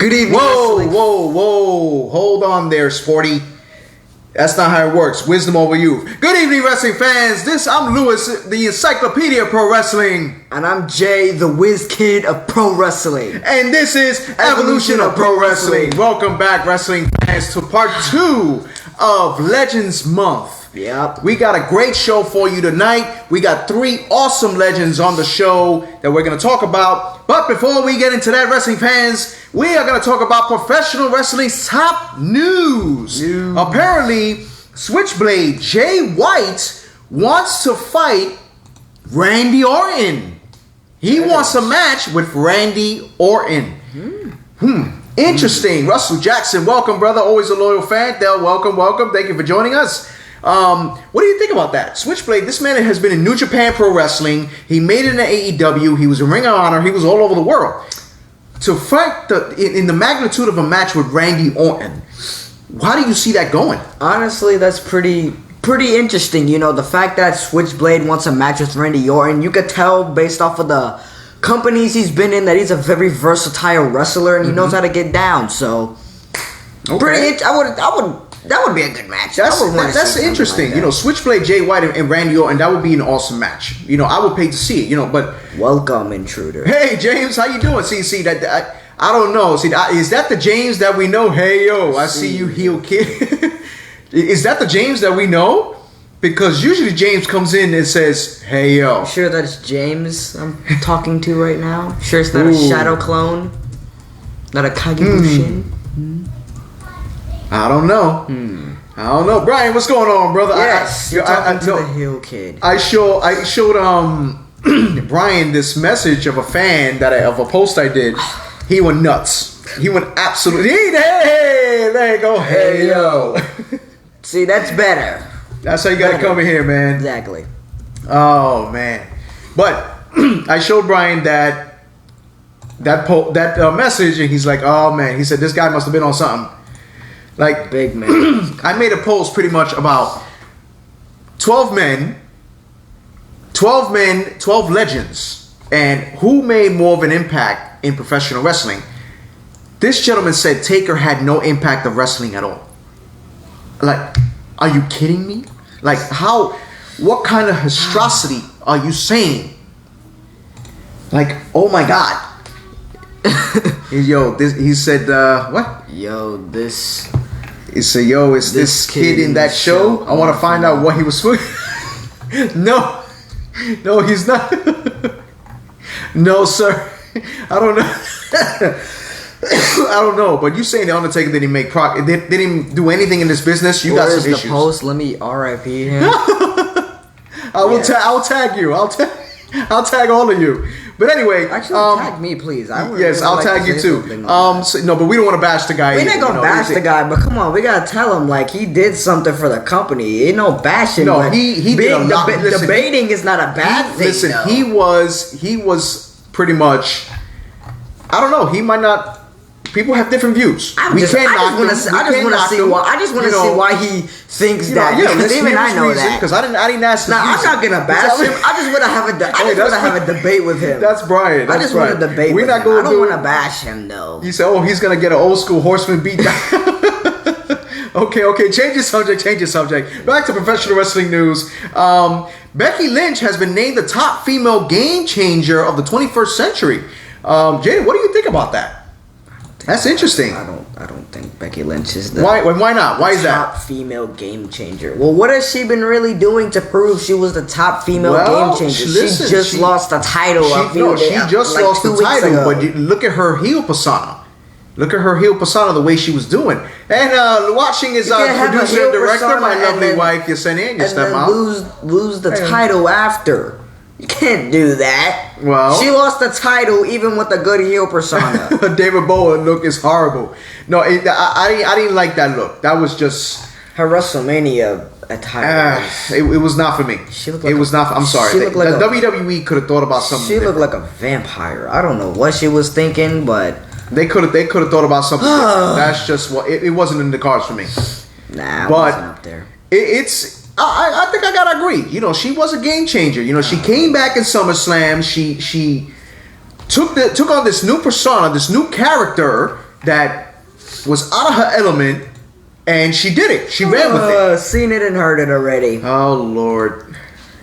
Good evening. Whoa. Hold on there, Sporty. That's not how it works. Wisdom over you. Good evening, wrestling fans. I'm Lewis, the Encyclopedia of Pro Wrestling. And I'm Jay, the Whiz Kid of Pro Wrestling. And this is Evolution of Pro Wrestling. Welcome back, wrestling fans, to part 2 of Legends Month. Yep. We got a great show for you tonight. We got 3 awesome legends on the show that we're going to talk about. But before we get into that, wrestling fans, we are going to talk about professional wrestling's top news. Apparently, Switchblade Jay White wants to fight Randy Orton. He wants a match with Randy Orton. Interesting. Russell Jackson, welcome, brother. Always a loyal fan. Del, welcome. Thank you for joining us. What do you think about that? Switchblade, this man has been in New Japan Pro Wrestling. He made it in AEW. He was in Ring of Honor. He was all over the world. To fight in the magnitude of a match with Randy Orton, how do you see that going? Honestly, that's pretty interesting. You know, the fact that Switchblade wants a match with Randy Orton, you could tell based off of the companies he's been in that he's a very versatile wrestler and he knows how to get down. So, pretty. That would be a good match. That's interesting. Like that. You know, Switchblade Jay White and Randy Orton, that would be an awesome match. You know, I would pay to see it. You know, but welcome, intruder. Hey, James, how you doing? See that I don't know. See, is that the James that we know? Hey, yo, I see you, heel kid. Is that the James that we know? Because usually James comes in and says, "Hey, yo." You sure that's James I'm talking to right now? Sure, it's not a shadow clone, not a Kagebushin. I don't know. Brian, what's going on, brother? Yes, you're talking to the heel kid. I showed Brian this message of a fan of a post I did. He went nuts. He went absolutely. Hey, there you go. Hey, yo. See, that's better. That's how you got to come in here, man. Exactly. Oh man, but I showed Brian that message, and he's like, "Oh man," he said, "This guy must have been on something." Like, big man. I made a post pretty much about 12 legends, and who made more of an impact in professional wrestling. This gentleman said Taker had no impact of wrestling at all. Like, are you kidding me? Like, what kind of monstrosity are you saying? Like, oh my God. He said, what? He said, yo, is this kid in that show? I want to find out what he was doing. No, he's not. No, sir. I don't know. But you saying the Undertaker didn't make didn't do anything in this business? You got some issues. Where's the post? Let me RIP him. I'll tag you. I'll tag all of you. But anyway, actually, tag me, please. Yes, I'll tag you too. No, but we don't want to bash the guy. We're not gonna bash the guy, but come on, we gotta tell him like he did something for the company. Ain't no bashing. No, he did a lot. Debating is not a bad thing. Listen, he was pretty much. I don't know. He might not. People have different views. I just want to see why he thinks that. Because even I know that. Because I didn't ask him. I'm not gonna bash him. I just want to have a debate with him. That's Brian. I just want to debate with him. I don't want to bash him though. He said, "Oh, he's gonna get an old school horseman beat down." Okay. Change the subject. Back to professional wrestling news. Becky Lynch has been named the top female game changer of the 21st century. Jada, what do you think about that? That's interesting. I don't think Becky Lynch is the why not? Why is that? Top female game changer. Well, what has she been really doing to prove she was the top female game changer? Listen, she just lost the title. She just lost the title, but look at her heel persona. Look at her heel persona, the way she was doing. And watching is producer and director, my lovely wife, Yesenia, and your stepmom. Lose the title after. You can't do that. Well, she lost the title even with a good heel persona. David Bowie look is horrible. No, I didn't like that look. That was just her WrestleMania attire. It was not for me. I'm sorry. WWE could have thought about something. She looked like a vampire. I don't know what she was thinking, but they could have thought about something different. That's just what it wasn't in the cards for me. Nah, it wasn't up there. I think I gotta agree. You know, she was a game changer. You know, she came back in SummerSlam. She took on this new persona, this new character, that was out of her element, and she did it. She ran with it. Seen it and heard it already. Oh, Lord.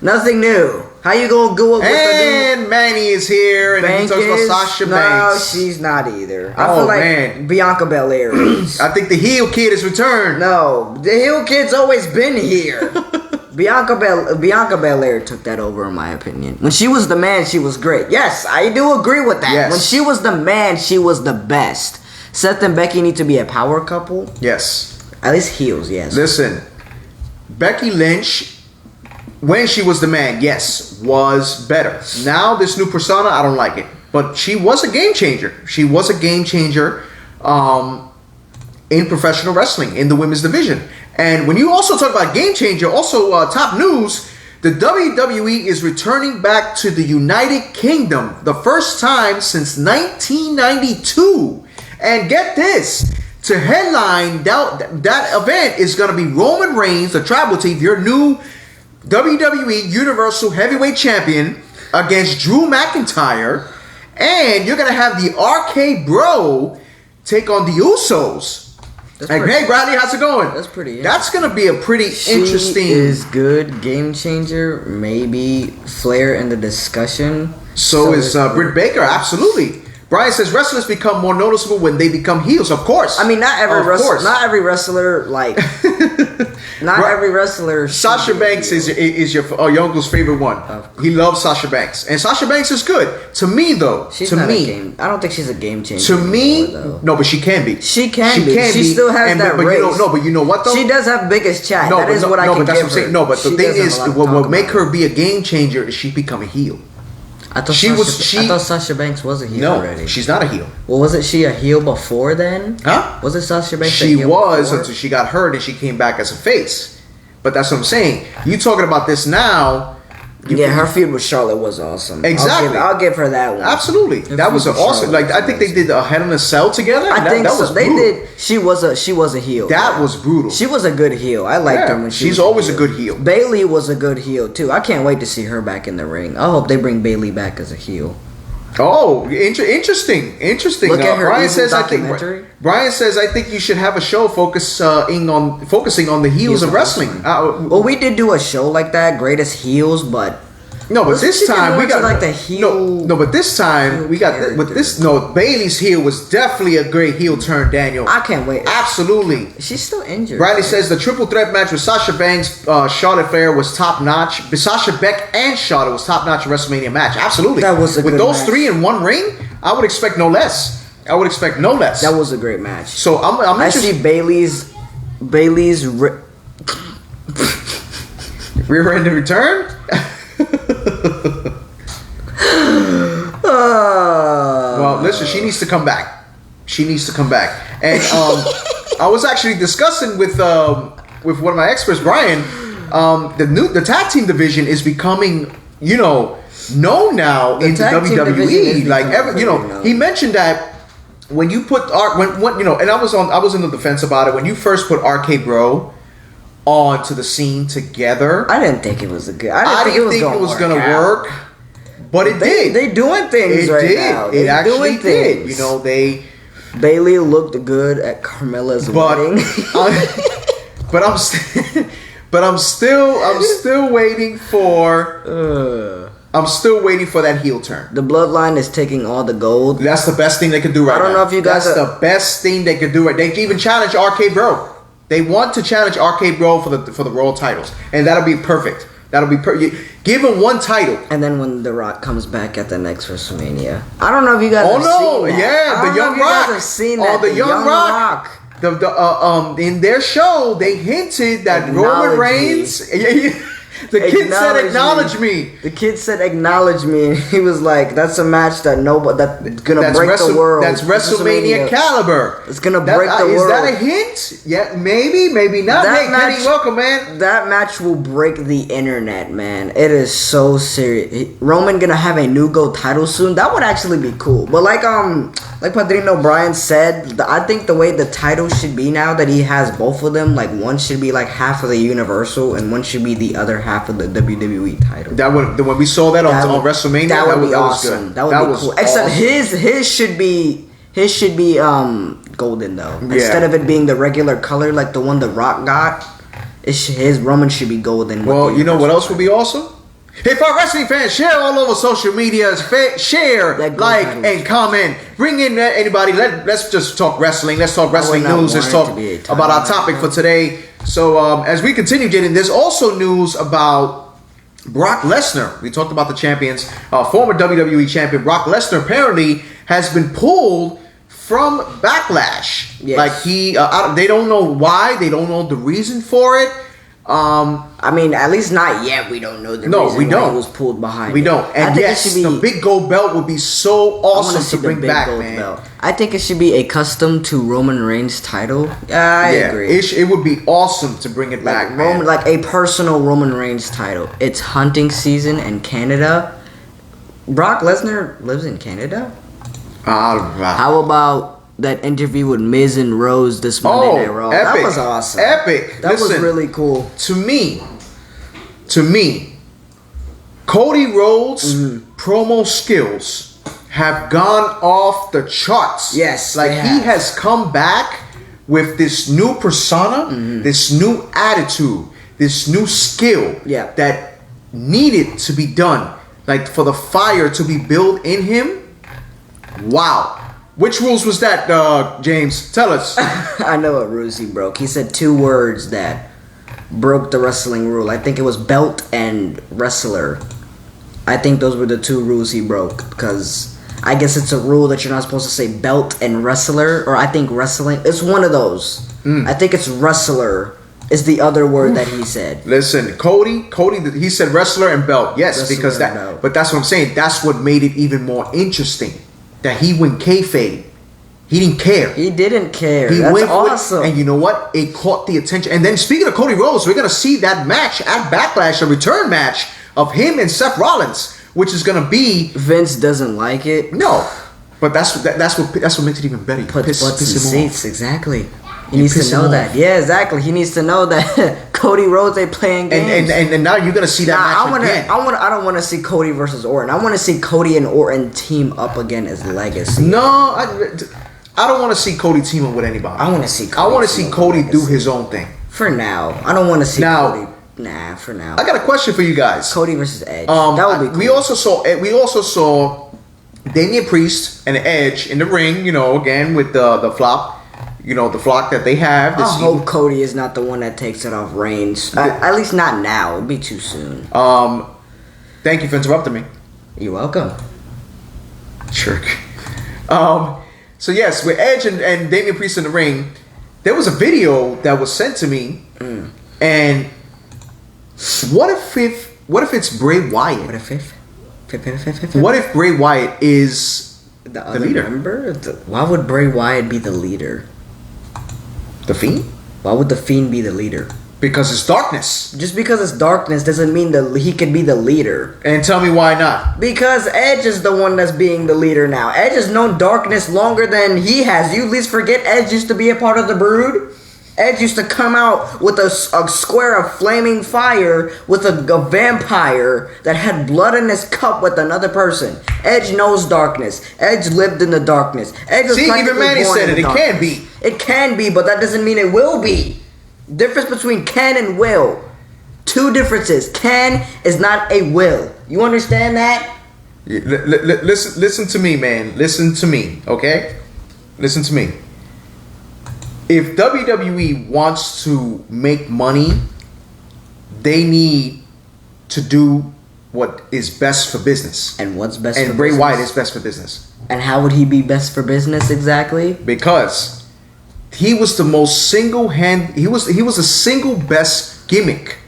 Nothing new. How you gonna go up with the And Manny is here, and he talks about Sasha Banks. No, she's not either. I feel like Bianca Belair is. I think the heel kid has returned. No, the heel kid's always been here. Bianca Belair took that over, in my opinion. When she was the man, she was great. Yes, I do agree with that. Yes. When she was the man, she was the best. Seth and Becky need to be a power couple. Yes. At least heels, yes. Listen, Becky Lynch, when she was the man, yes, was better. Now, this new persona, I don't like it. But she was a game changer. She was a game changer in professional wrestling, in the women's division. And when you also talk about game changer, also top news, the WWE is returning back to the United Kingdom. The first time since 1992. And get this. To headline that event is going to be Roman Reigns, the Tribal Chief, your new WWE Universal Heavyweight Champion, against Drew McIntyre. And you're going to have the RK Bro take on the Usos. And hey, Bradley, how's it going? That's pretty. That's going to be a pretty interesting. She is good, game changer. Maybe Flair in the discussion. So is Britt Baker, absolutely. Brian says wrestlers become more noticeable when they become heels. Of course. I mean, not every wrestler like. Every wrestler. Sasha Banks is your uncle's favorite one. He loves Sasha Banks, and Sasha Banks is good to me though. I don't think she's a game changer. To me, no, but she can be. She can be. She still has that race. But you know what though? She does have biggest chat. That is what I can give her. That's what I'm saying. No, but the thing is, what will make her be a game changer is she become a heel. I thought Sasha Banks was a heel already. No, she's not a heel. Well, wasn't she a heel before then? Huh? Wasn't Sasha Banks a heel before? Until she got hurt and she came back as a face. But that's what I'm saying. You talking about this now. Her feud with Charlotte was awesome. Exactly. I'll give her that one. Absolutely. That was awesome. Like, I think they did a Hell in a Cell together. I think so. They did. She was a heel. That was brutal. She was a good heel. I liked her when she's always a good heel. Bayley was a good heel too. I can't wait to see her back in the ring. I hope they bring Bayley back as a heel. Oh, interesting. Look at her Brian says, I think you should have a show focusing on the heels of wrestling. Well, we did do a show like that, Greatest Heels, but no, but this time we got like the heel. No, but this time we got with this. No, Bayley's heel was definitely a great heel turn, Daniel. I can't wait. Absolutely, she's still injured. Riley says the triple threat match with Sasha Banks, Charlotte Flair was top notch. Sasha Beck and Charlotte was top notch WrestleMania match. Absolutely, that was with those three in one ring. I would expect no less. That was a great match. So I see Bayley's rear end return. Well, listen, she needs to come back. And I was actually discussing with one of my experts, Brian. The tag team division is becoming, known now in the WWE. Like he mentioned that when you put and I was in the defense about it when you first put RK Bro onto the scene together. I didn't think it was good. I didn't think it was gonna work. But it did. They doing things now. It actually did. Bayley looked good at Carmella's wedding. But I'm still waiting for. I'm still waiting for that heel turn. The Bloodline is taking all the gold. That's the best thing they could do right now. I don't know if you guys. That's the best thing they could do right. They even challenge RK Bro. They want to challenge RK Bro for the Royal titles, and that'll be perfect. Give him one title. And then when The Rock comes back at the next WrestleMania. I don't know if you guys have seen that. Yeah, the Young Rock. Have seen that. The Young Rock. In their show, they hinted that Roman Reigns... The kid said, "Acknowledge me." The kid said, "Acknowledge me." And he was like, "That's a match that's gonna break the world. That's WrestleMania caliber. It's gonna break the world." Is that a hint? Yeah, maybe not. Hey, Kenny, welcome, man. That match will break the internet, man. It is so serious. Roman gonna have a new gold title soon. That would actually be cool. But like Padrino Brian said, I think the way the title should be now that he has both of them, like one should be like half of the Universal and one should be the other half of the WWE title. When we saw that on WrestleMania, that would be awesome. That would be cool. Except his should be golden though. Instead of it being the regular color like the one The Rock got, his Roman should be golden. Well, you know what else would be awesome? Hey, for wrestling fans, share all over social media. Share, like, and comment. Bring in anybody. Let's just talk wrestling. Let's talk wrestling news. Let's talk about our topic for today. So, as we continue getting, there's also news about Brock Lesnar. We talked about the champions. Former WWE champion Brock Lesnar apparently has been pulled from Backlash. Yes. Like they don't know why. They don't know the reason for it. I mean, at least not yet. We don't know the reason why he was pulled behind. We don't. And yes, the big gold belt would be so awesome to bring back, man. Belt. I think it should be a custom to Roman Reigns title. I agree. It would be awesome to bring it back, man. Like a personal Roman Reigns title. It's hunting season in Canada. Brock Lesnar lives in Canada. How about that interview with Miz and Rose this Monday Night Raw? Epic. That was awesome. Epic. That was really cool. To me, Cody Rhodes' promo skills have gone off the charts. Yes, like he has come back with this new persona, this new attitude, this new skill that needed to be done. Like for the fire to be built in him. Wow. Which rules was that, James? Tell us. I know what rules he broke. He said 2 words that broke the wrestling rule. I think it was belt and wrestler. I think those were the 2 rules he broke. Because I guess it's a rule that you're not supposed to say belt and wrestler. Or I think wrestling. It's one of those. I think it's wrestler is the other word that he said. Listen, Cody, he said wrestler and belt. Yes, wrestler because that. Belt. But that's what I'm saying. That's what made it even more interesting. That he went kayfabe. He didn't care. He didn't care. That's awesome. And you know what? It caught the attention. And then speaking of Cody Rhodes, we're going to see that match at Backlash, a return match of him and Seth Rollins, which is going to be... Vince doesn't like it. No. But that's what makes it even better. Puts butts in seats, exactly. He needs to know that. Yeah, exactly. He needs to know that Cody Rhodes ain't playing games. And now you're gonna see that match again. I don't want to see Cody versus Orton. I want to see Cody and Orton team up again as Legacy. No, I don't want to see Cody team up with anybody. I want to see. I want to see Cody do his own thing. For now, I don't want to see Cody. Nah, for now. I got a question for you guys. Cody versus Edge. That would be cool. We also saw Damian Priest and Edge in the ring. You know, again with the flop. You know, the flock that they have. I hope Cody is not the one that takes it off Reigns. At least not now. It'll be too soon. Thank you for interrupting me. You're welcome. Jerk. So yes, with Edge and Damian Priest in the ring, there was a video that was sent to me. And what if it's Bray Wyatt? What if Bray Wyatt is the other leader? Member? Why would Bray Wyatt be the leader? The Fiend? Why would the Fiend be the leader? Because it's darkness. Just because it's darkness doesn't mean that he could be the leader. And tell me why not? Because Edge is the one that's being the leader now. Edge has known darkness longer than he has. You at least forget Edge used to be a part of the Brood. Edge used to come out with a square of flaming fire with a vampire that had blood in his cup with another person. Edge knows darkness. Edge lived in the darkness. Edge was even Manny said it. It can be. It can be, but that doesn't mean it will be. Difference between can and will. 2 differences. Can is not a will. You understand that? Listen to me, man. Listen to me, okay? Listen to me. If WWE wants to make money, they need to do what is best for business. And what's best for business? And Bray Wyatt is best for business. And how would he be best for business exactly? Because he was the most he was the single best gimmick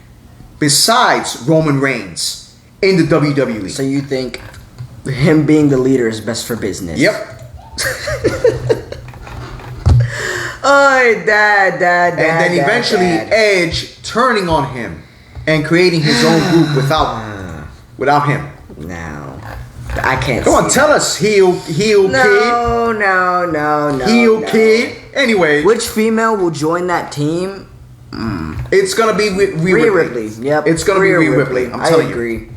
besides Roman Reigns in the WWE. So you think him being the leader is best for business? Yep. Oh, Dad. And then eventually Edge turning on him and creating his own group without him. No, I can't. Come on, tell us, heel kid. No. Heel kid. Anyway, which female will join that team? It's gonna be Rhea Ripley. Yep, it's gonna be Rhea Ripley. I'm telling you. I agree.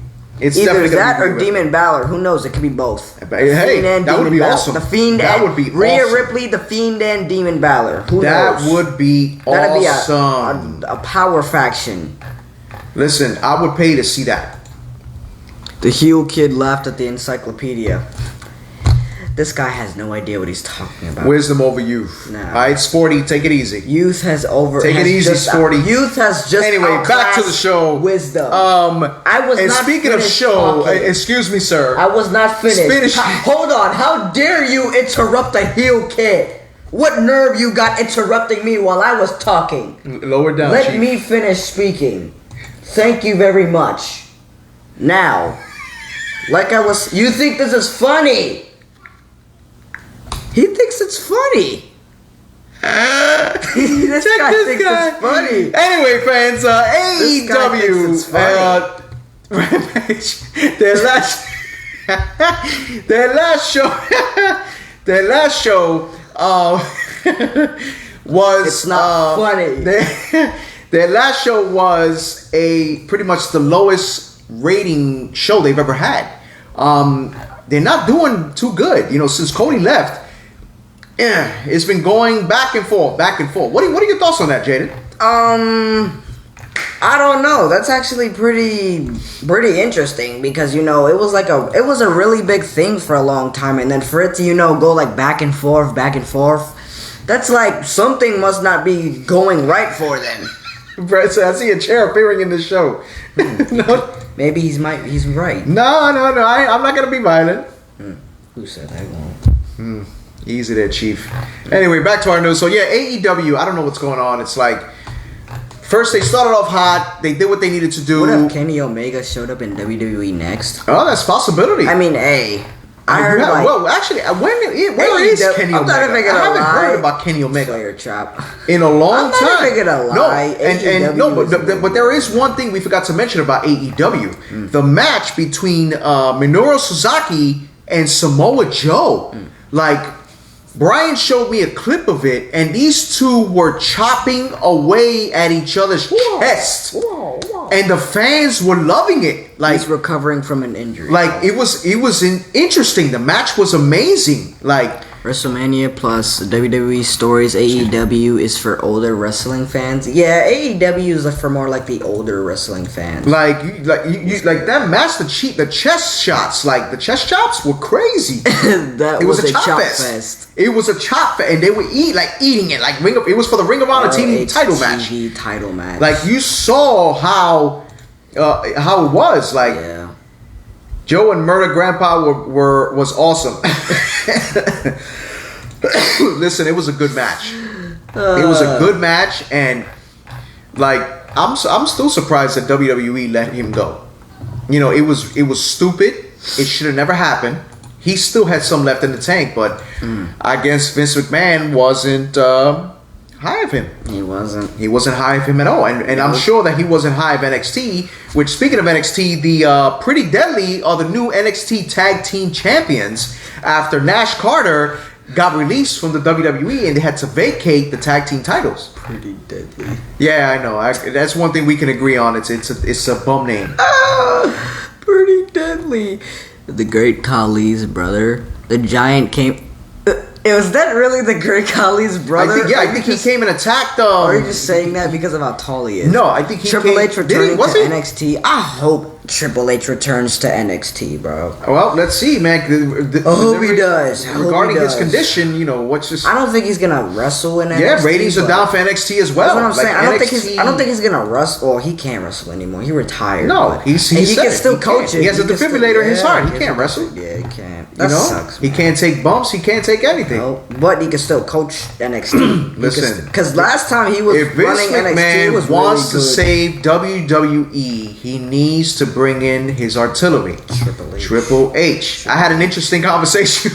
It's either definitely that gonna or be Demon Balor. Who knows? It could be both. Hey, that would be awesome. The Fiend that and would be Rhea awesome. Ripley, The Fiend and Demon Balor. Who knows? That would be awesome. That'd be a power faction. Listen, I would pay to see that. The heel kid laughed at the encyclopedia. This guy has no idea what he's talking about. Wisdom over youth. Nah. All right, Sporty, take it easy. Youth has Take it easy, Sporty. Youth has just Anyway, back to the show. Wisdom. I was. And not speaking of show, excuse me, sir. I was not finished. Finish. Hold on. How dare you interrupt a heel kid? What nerve you got interrupting me while I was talking? Lower down. Let Chief. me finish speaking. Thank you very much. Now, you think this is funny? He thinks it's funny. This guy thinks it's funny. Anyway, fans, AEW Rampage, their last show was It's not funny. Their last show was pretty much the lowest rating show they've ever had. They're not doing too good, since Cody left. Yeah, it's been going back and forth. What are your thoughts on that, Jaden? I don't know. That's actually pretty interesting because it was a really big thing for a long time, and then for it to go like back and forth, that's like something must not be going right for them. Brett said, I see a chair appearing in this show. No. Maybe he's right. No, I'm not gonna be violent. Who said I won't? Easy there, Chief. Anyway, back to our news. So yeah, AEW, I don't know what's going on. It's like, first they started off hot. They did what they needed to do. What if Kenny Omega showed up in WWE next? Oh, that's a possibility. I mean, I heard well, actually, where is Kenny Omega? I haven't heard about Kenny Omega Player trap. in a long time. I'm not even gonna lie. But there is one thing we forgot to mention about AEW: the match between Minoru Suzuki and Samoa Joe. Like, Brian showed me a clip of it, and these two were chopping away at each other's chest, and the fans were loving it. Like, he's recovering from an injury. Like, it was interesting. The match was amazing. Like, WrestleMania plus WWE stories. AEW is for older wrestling fans. Yeah, AEW is for more like the older wrestling fans. Like that match, the chest shots, like the chest chops were crazy. It was a chop fest. It was a chop fest, and they were eating it like it was for the Ring of Honor TV title match. Like, you saw how it was. Like, yeah. Joe and Murder Grandpa was awesome. Listen, it was a good match. It was a good match, and like, I'm still surprised that WWE let him go. It was stupid. It should have never happened. He still had some left in the tank, but I guess Vince McMahon wasn't high of him. He wasn't high of him at all, and I'm sure that he wasn't high of NXT. Which, speaking of NXT, the Pretty Deadly are the new NXT Tag Team Champions after Nash Carter got released from the WWE and they had to vacate the tag team titles. Pretty Deadly. Yeah, I know. That's one thing we can agree on. It's a bum name. Pretty Deadly. The Great Khali's brother. The Giant came. Was that really the Great Khali's brother? I think he came and attacked. Or are you just saying that because of how tall he is? No, I think Triple H returning to NXT. I hope Triple H returns to NXT, bro. Well, let's see, man. I hope he does. Regarding his condition, what's just... I don't think he's gonna wrestle in NXT. Yeah, ratings are down for NXT as well. That's what I'm saying. I don't think he's gonna wrestle. Well, he can't wrestle anymore. He retired. No, he can still coach it. He has a defibrillator in his heart. He can't wrestle. Yeah, he can't. That sucks. He can't take bumps. He can't take anything. No, but he can still coach NXT. Listen, because last time he was running NXT, it was wants really to save WWE, he needs to bring in his artillery. Triple H. I had an interesting conversation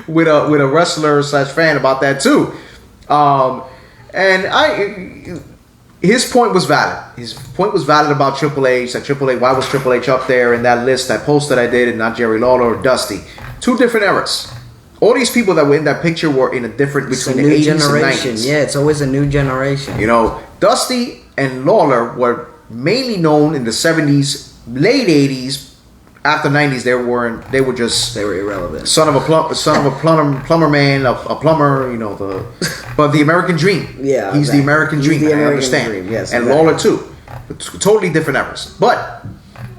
with a wrestler / fan about that too, and his point was valid. His point was valid about Triple H. That Triple H, why was Triple H up there in that list, that post that I did, and not Jerry Lawler or Dusty? Two different eras. All these people that were in that picture were in a different between the 80s and 90s. Yeah, it's always a new generation. Dusty and Lawler were mainly known in the 70s, late 80s, after '90s, they were irrelevant. Son of a plumber man, a plumber, but the American Dream. Yeah, he's the American Dream. I understand. Dream, yes, and exactly. Lawler too. Totally different eras. But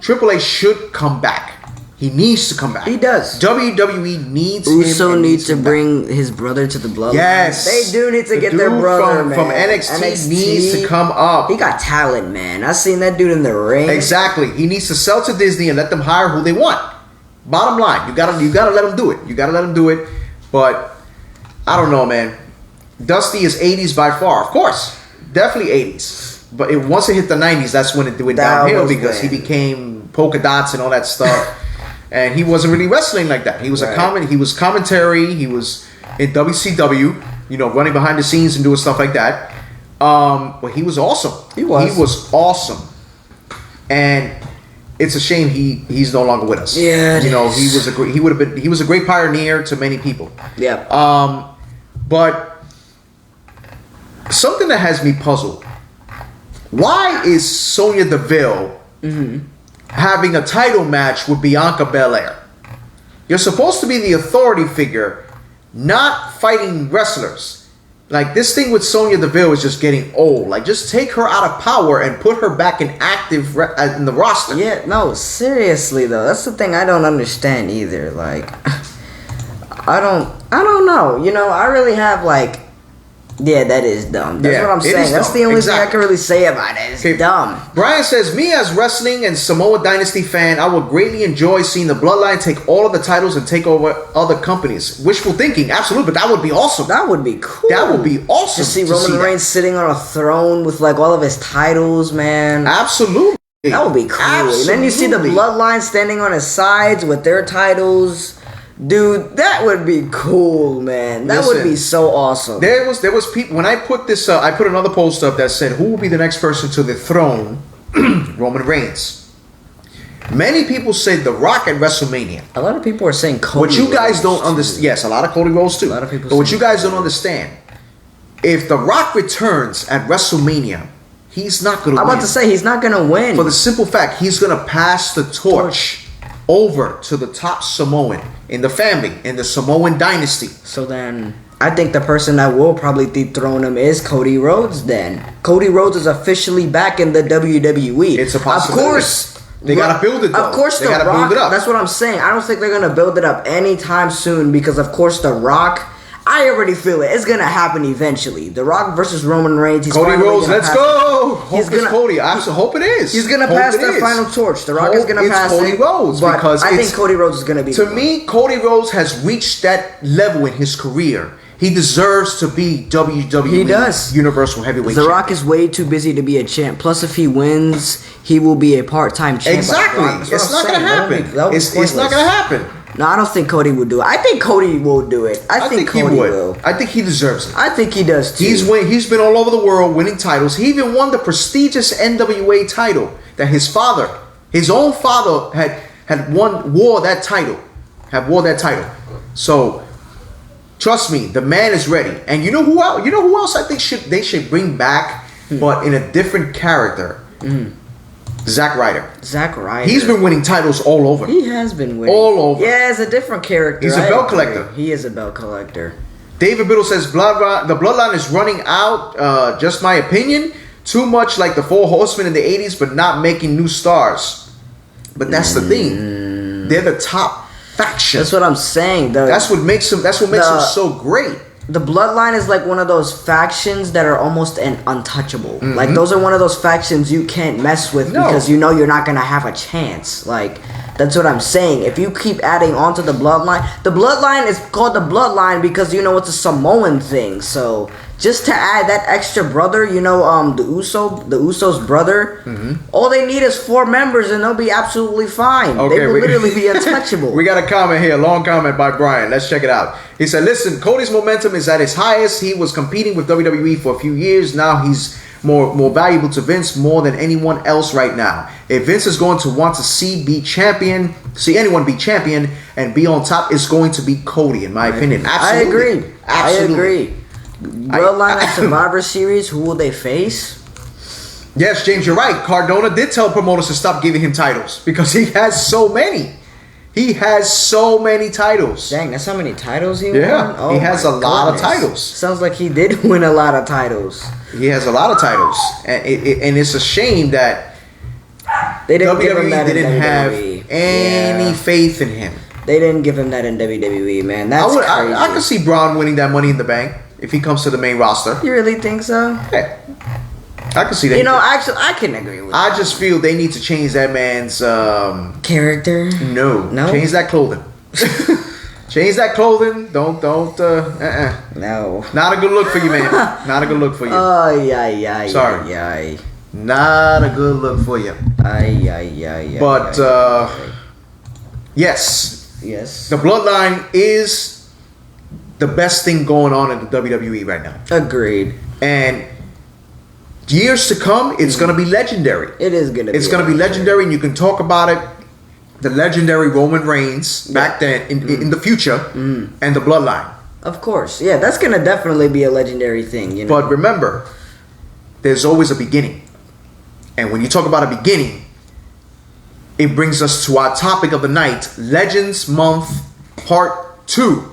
Triple H should come back. He needs to come back. He does. WWE needs Uso him. needs to bring his brother to the bloodline. Yes. They do need to get their brother, man. From NXT needs to come up. He got talent, man. I seen that dude in the ring. Exactly. He needs to sell to Disney and let them hire who they want. Bottom line, you gotta let him do it. You gotta let him do it. But I don't know, man. Dusty is 80s by far, of course. Definitely 80s. But once it hit the 90s, that's when it went downhill because he became polka dots and all that stuff. And he wasn't really wrestling like that. He was he was commentary. He was in WCW, running behind the scenes and doing stuff like that. But he was awesome. He was awesome. And it's a shame he's no longer with us. Yeah. He was a great pioneer to many people. Yeah. But something that has me puzzled. Why is Sonya Deville having a title match with Bianca Belair? You're supposed to be the authority figure, not fighting wrestlers. Like, this thing with Sonya Deville is just getting old. Like, just take her out of power and put her back in active in the roster. Yeah, no, seriously though, that's the thing I don't understand either. Like, I don't know. I really have yeah, that is dumb. That's what I'm saying. That's the only thing I can really say about it. It's dumb. Brian says, me as wrestling and Samoa Dynasty fan, I would greatly enjoy seeing the Bloodline take all of the titles and take over other companies. Wishful thinking, absolutely, but that would be awesome. That would be cool. That would be awesome. To see Roman Reigns sitting on a throne with all of his titles, man. Absolutely. That would be cool. Absolutely. And then you see the Bloodline standing on his sides with their titles. Dude, that would be cool, man. That would be so awesome. There was people when I put this I put another post up that said, who will be the next person to the throne? Roman Reigns. Many people said The Rock at WrestleMania. A lot of people are saying Cody What you guys Rhodes don't understand, yes, a lot of Cody Rhodes too. A lot of people but what you guys don't understand, if The Rock returns at WrestleMania, he's not going to win. I'm about to say he's not going to win. For the simple fact, he's going to pass the torch over to the top Samoan in the family, in the Samoan dynasty. So then, I think the person that will probably dethrone him is Cody Rhodes then. Cody Rhodes is officially back in the WWE. It's a possibility. Of course. They gotta build it though. Of course, they The gotta Rock, build it up. that's what I'm saying. I don't think they're going to build it up anytime soon because, of course, The Rock, I already feel it. It's going to happen eventually. The Rock versus Roman Reigns. Cody Rhodes, let's go. Hope it is. He's going to pass the final torch. The Rock is going to pass Cody Rhodes because I think Cody Rhodes is going to be. To me, Cody Rhodes has reached that level in his career. He deserves to be WWE Universal Heavyweight The Champion. Rock is way too busy to be a champ. Plus, if he wins, he will be a part-time champ. Exactly. It's not going to happen. It's not going to happen. No, I don't think Cody would do it. I think Cody will do it. I think Cody will. I think he deserves it. I think he does too. He's been all over the world winning titles. He even won the prestigious NWA title that his own father, wore that title. So, trust me, the man is ready. And you know who else? You know who else I think they should bring back, but in a different character. Zack Ryder. He's been winning titles all over. He has been winning. All over. Yeah, it's a different character. He's a belt collector. He is a belt collector. David Biddle says, the bloodline is running out. Just my opinion. Too much like the Four Horsemen in the 80s, but not making new stars. But that's the thing. They're the top faction. That's what I'm saying. That's what makes them so great. The Bloodline is like one of those factions that are almost untouchable. Like, those are one of those factions you can't mess with because you're not going to have a chance. Like, that's what I'm saying. If you keep adding on to the Bloodline is called the Bloodline because, it's a Samoan thing. So, just to add that extra brother, the Usos brother, all they need is 4 members and they'll be absolutely fine. Okay, they will literally be untouchable. We got a comment here, a long comment by Brian. Let's check it out. He said, listen, Cody's momentum is at its highest. He was competing with WWE for a few years. Now he's more valuable to Vince more than anyone else right now. If Vince is going to want to see anyone be champion and be on top, it's going to be Cody, in my opinion. Absolutely. I agree. Bloodline and Survivor Series, who will they face? Yes, James, you're right. Cardona did tell promoters to stop giving him titles because he has so many. He has so many titles. Dang, that's how many titles he won? Yeah, Oh, he has a lot of titles. Sounds like he did win a lot of titles. He has a lot of titles. And it's a shame that They didn't give him WWE that in didn't have WWE. any faith in him. They didn't give him that in WWE, man. That's crazy. I could see Braun winning that Money in the Bank if he comes to the main roster. You really think so? Yeah. I can see that. You know, actually, I can agree with that. I just feel they need to change that man's character. No, change that clothing. Change that clothing. Don't. No. Not a good look for you, man. Not a good look for you. Sorry. Not a good look for you. But yes, yes, the Bloodline is the best thing going on in the WWE right now. Agreed. And years to come, it's going to be legendary. It is going to be. It's going to be legendary, and you can talk about it. The legendary Roman Reigns back then, in the future, and the Bloodline. Of course. Yeah, that's going to definitely be a legendary thing. You know? But remember, there's always a beginning. And when you talk about a beginning, it brings us to our topic of the night, Legends Month Part 2.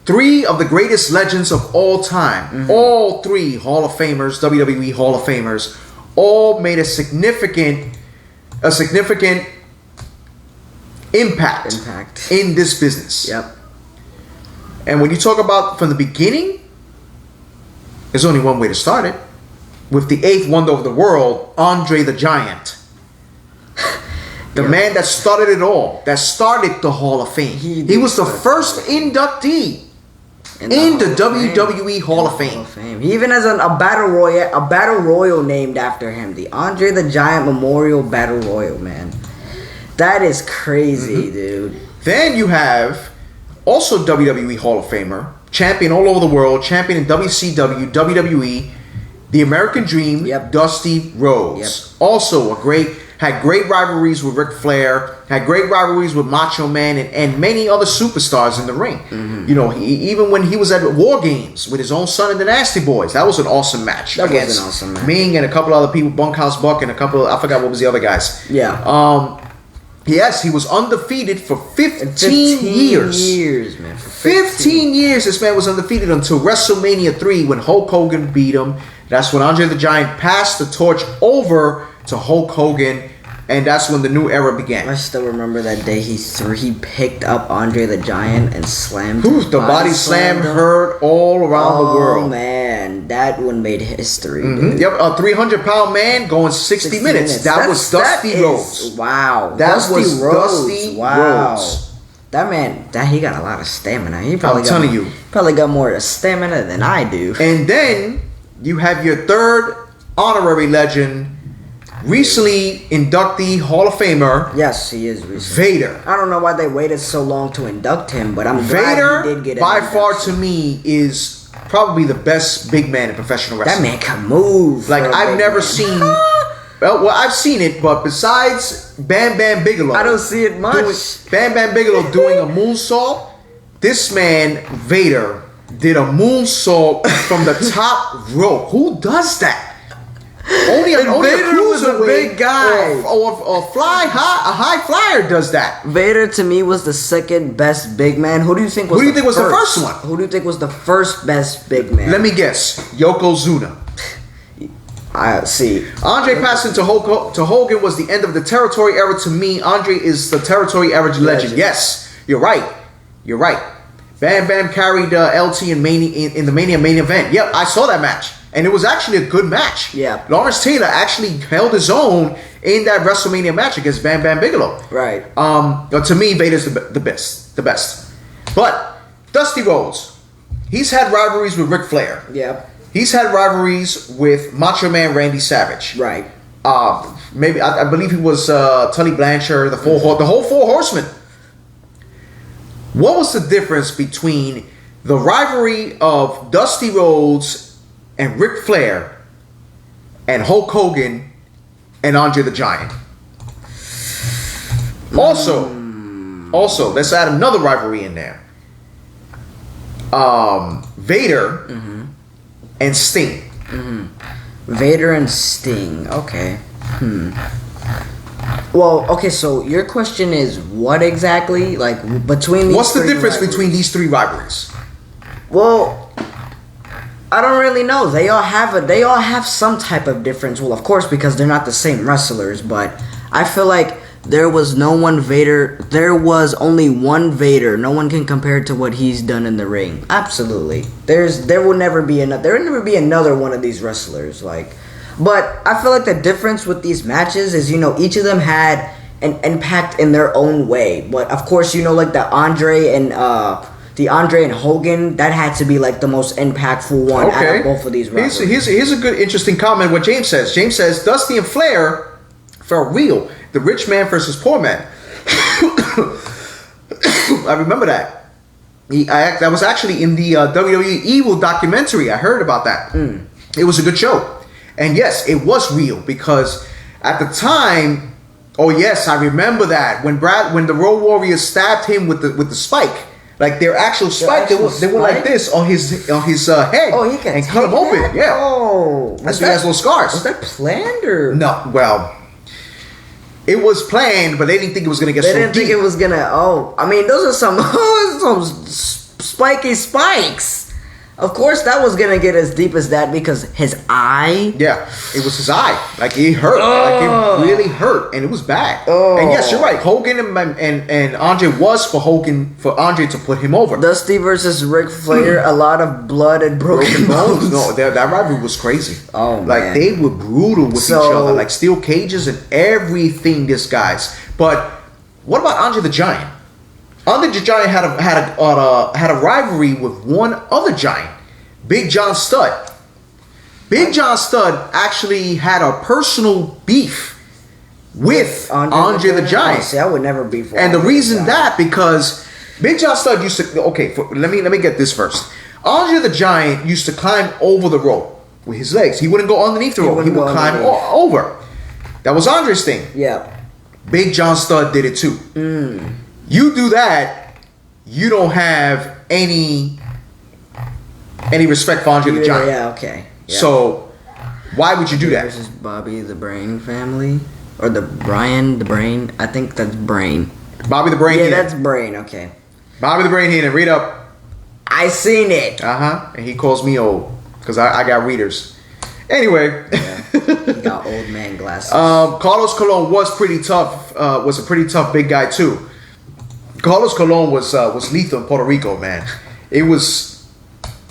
3 of the greatest legends of all time. All 3 Hall of Famers, WWE Hall of Famers, all made a significant impact in this business. Yep. And when you talk about from the beginning, there's only one way to start it. With the 8th wonder of the world, Andre the Giant. The man that started it all. That started the Hall of Fame. He was the first inductee in the WWE Hall of Fame. He even has a battle royal named after him. The Andre the Giant Memorial Battle Royal, man. That is crazy, dude. Then you have also WWE Hall of Famer, champion all over the world, champion in WCW, WWE, the American Dream, Dusty Rhodes. Also had great rivalries with Ric Flair, had great rivalries with Macho Man and many other superstars in the ring. You know, even when he was at War Games with his own son and the Nasty Boys, that was an awesome match. That was an awesome match. Ming and a couple other people, Bunkhouse Buck and a couple, I forgot what was the other guys. Yeah. Yes, he was undefeated for 15 years. Man. 15 years this man was undefeated until WrestleMania 3 when Hulk Hogan beat him. That's when Andre the Giant passed the torch over to Hulk Hogan, and that's when the new era began. I still remember that day he picked up Andre the Giant and slammed him. The body slam heard all around the world. Oh man, that one made history. Dude. Yep, a 300-pound man going 60 minutes. That was Dusty Rhodes. Wow. That was Dusty Rhodes. That man, he got a lot of stamina. He I'm telling you. Probably got more stamina than I do. And then you have your third honorary legend, recently inductee Hall of Famer. Yes, he is recently. Vader. I don't know why they waited so long to induct him, but I'm glad he did get it. By far to me is probably the best big man in professional wrestling. That man can move. Like I've never seen. Well, I've seen it, but besides Bam Bam Bigelow, I don't see it much. Bam Bam Bigelow doing a moonsault. This man Vader did a moonsault from the top rope. Who does that? Only a cruiserweight big guy or a high flyer does that. Vader to me was the second best big man. Who do you think was? Who do you think was the first one? Who do you think was the first best big man? Let me guess. Yokozuna. I see. Andre passing to Hogan was the end of the territory era. To me, Andre is the territory era legend. Yes, you're right. You're right. Bam Bam carried LT in the Mania main event. Yep, I saw that match. And it was actually a good match. Yeah. Lawrence Taylor actually held his own in that WrestleMania match against Bam Bam Bigelow. Right. To me, Vader's the best. But Dusty Rhodes, he's had rivalries with Ric Flair. Yep. He's had rivalries with Macho Man Randy Savage. Right. Maybe I believe he was Tully Blanchard, the whole Four Horsemen. What was the difference between the rivalry of Dusty Rhodes and Ric Flair and Hulk Hogan and Andre the Giant? Also, let's add another rivalry in there. Vader and Sting. Vader and Sting. Okay. Well, okay, so your question is what exactly? Like, between these What's the three difference rivalries? between these three rivalries? Well, I don't really know. They all have some type of difference. Well, of course, because they're not the same wrestlers, but I feel like there was only one Vader. No one can compare it to what he's done in the ring. Absolutely. There will never be another one of these wrestlers. But I feel like the difference with these matches is, each of them had an impact in their own way. But of course, like the Andre and Hogan, that had to be like the most impactful one out of both of these wrestlers. Here's a good, interesting comment. What James says. James says, Dusty and Flair felt real. The rich man versus poor man. I remember that. That was actually in the WWE Evil documentary. I heard about that. It was a good show. And yes, it was real because at the time, oh yes, I remember that when the Road Warriors stabbed him with the spike, like their actual spike, they were like this on his head. Oh, he can and cut him open. that? Yeah. Oh, that's why he has little scars. Was that planned or no? Well, it was planned, but they didn't think it was gonna get so deep. They didn't think it was gonna. Oh, I mean, those are some spiky spikes. Of course, that was gonna get as deep as that because his eye. Yeah, it was his eye. Like it hurt. Like it really hurt, and it was bad. And yes, you're right. Hogan and Andre was for Andre to put him over. Dusty versus Ric Flair, a lot of blood and broken bones. No, that rivalry was crazy. Oh man, like they were brutal with each other, like steel cages and everything. These guys. But what about Andre the Giant? Andre the Giant had a rivalry with one other giant, Big John Studd. Big John Studd actually had a personal beef with Andre the Giant. See, I would never be for. And the reason because Big John Studd used to let me get this first. Andre the Giant used to climb over the rope with his legs. He wouldn't go underneath the rope. He would climb over. That was Andre's thing. Yeah. Big John Studd did it too. You do that, you don't have any respect for Andre the Giant. Yeah, okay. Yeah. So, why would you do that? Versus Bobby the Brain family? Or Brian the Brain? I think that's Brain. Bobby the Brain Heenan. Yeah, that's Brain, okay. Bobby the Brain Heenan, read up. I seen it. And he calls me old, because I got readers. Anyway. Yeah, he got old man glasses. Carlos Colon was pretty tough, was a pretty tough big guy too. Carlos Colon was lethal in Puerto Rico, man. It was